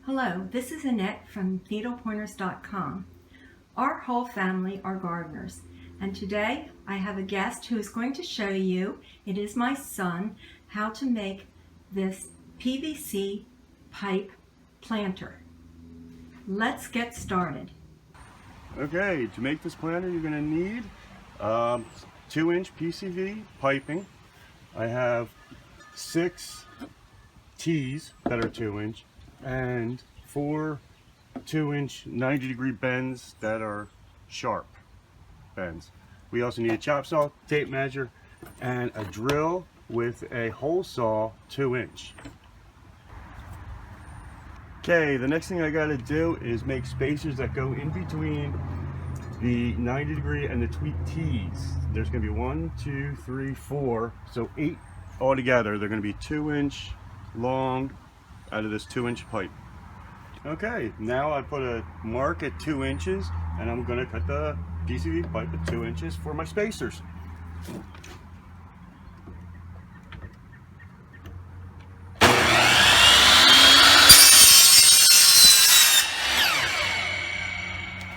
Hello, this is Annette from needlepointers.com. Our whole family are gardeners, and today I have a guest who is going to show you, it is my son, how to make this PVC pipe planter. Let's get started. Okay, to make this planter you're going to need 2-inch PCV piping. I have 6 T's that are 2-inch and 4 2-inch 90-degree bends that are sharp bends. We also need a chop saw, tape measure, and a drill with a hole saw 2-inch. Okay, the next thing I got to do is make spacers that go in between the 90-degree and the tweak T's. There's going to be 1, 2, 3, 4, so 8 altogether. They're going to be 2-inch long out of this 2-inch pipe. Okay, now I put a mark at 2 inches, and I'm going to cut the PCV pipe at 2 inches for my spacers.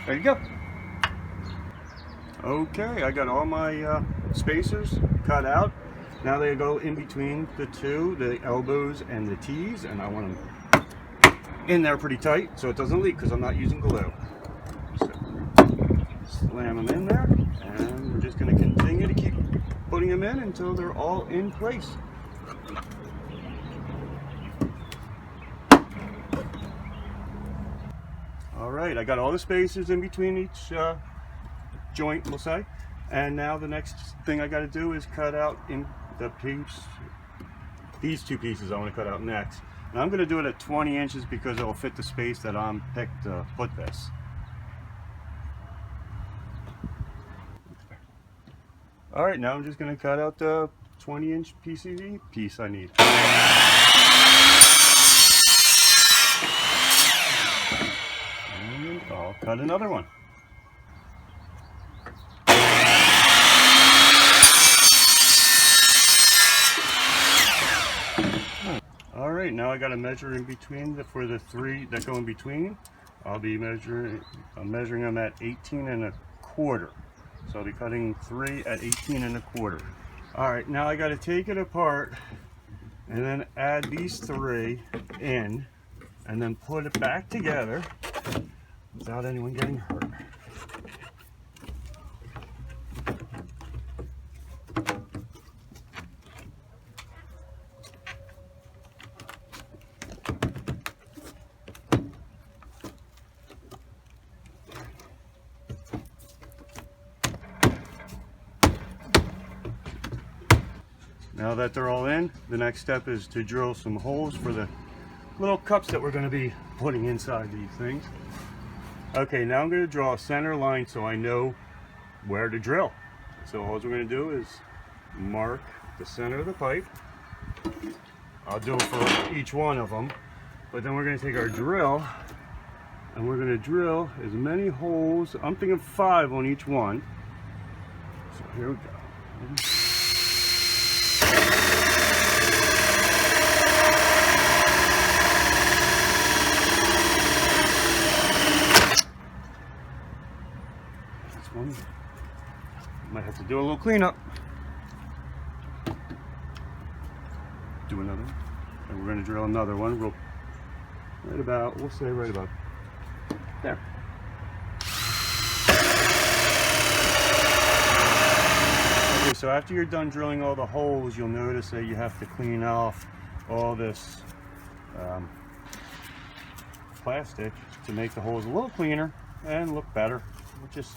There you go. Okay, I got all my spacers cut out. Now they go in between the two, the elbows and the T's, and I want them in there pretty tight so it doesn't leak because I'm not using glue. So, slam them in there, and we're just going to continue to keep putting them in until they're all in place. Alright, I got all the spacers in between each joint, we'll say. And now the next thing I got to do is cut out in the piece. These 2 pieces I want to cut out next. And I'm going to do it at 20 inches because it will fit the space that I'm picked to put this. Alright, now I'm just going to cut out the 20-inch PCV piece I need. And I'll cut another one. Alright, now I got to measure in between for the 3 that go in between. I'm measuring them at 18 1/4. So I'll be cutting 3 at 18 1/4. Alright, now I got to take it apart and then add these 3 in and then put it back together without anyone getting hurt. Now that they're all in, the next step is to drill some holes for the little cups that we're going to be putting inside these things. Okay, now I'm going to draw a center line so I know where to drill. So all we're going to do is mark the center of the pipe. I'll do it for each one of them, but then we're going to take our drill and we're going to drill as many holes. I'm thinking 5 on each one. So here we go. One. Might have to do a little cleanup. Do another one. And we're going to drill another one. We'll say right about there. Okay, so after you're done drilling all the holes, you'll notice that you have to clean off all this plastic to make the holes a little cleaner and look better.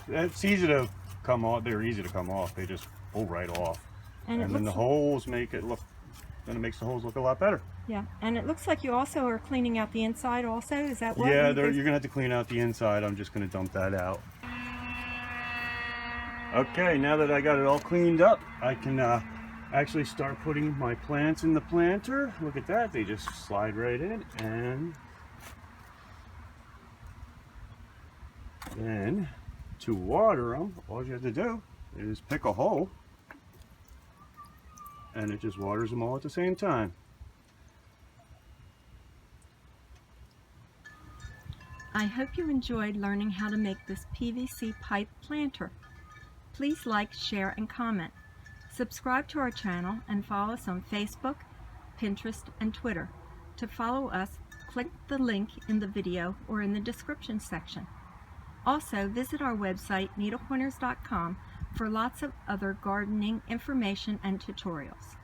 It's easy to come off. They're easy to come off. They just pull right off. And then the holes make it look, then it makes the holes look a lot better. Yeah, and it looks like you also are cleaning out the inside also. Is that what? Yeah, you're going to have to clean out the inside. I'm just going to dump that out. Okay, now that I got it all cleaned up, I can actually start putting my plants in the planter. Look at that. They just slide right in. And then to water them, all you have to do is pick a hole and it just waters them all at the same time. I hope you enjoyed learning how to make this PVC pipe planter. Please like, share, and comment. Subscribe to our channel and follow us on Facebook, Pinterest, and Twitter. To follow us, click the link in the video or in the description section. Also, visit our website, needlepointers.com, for lots of other gardening information and tutorials.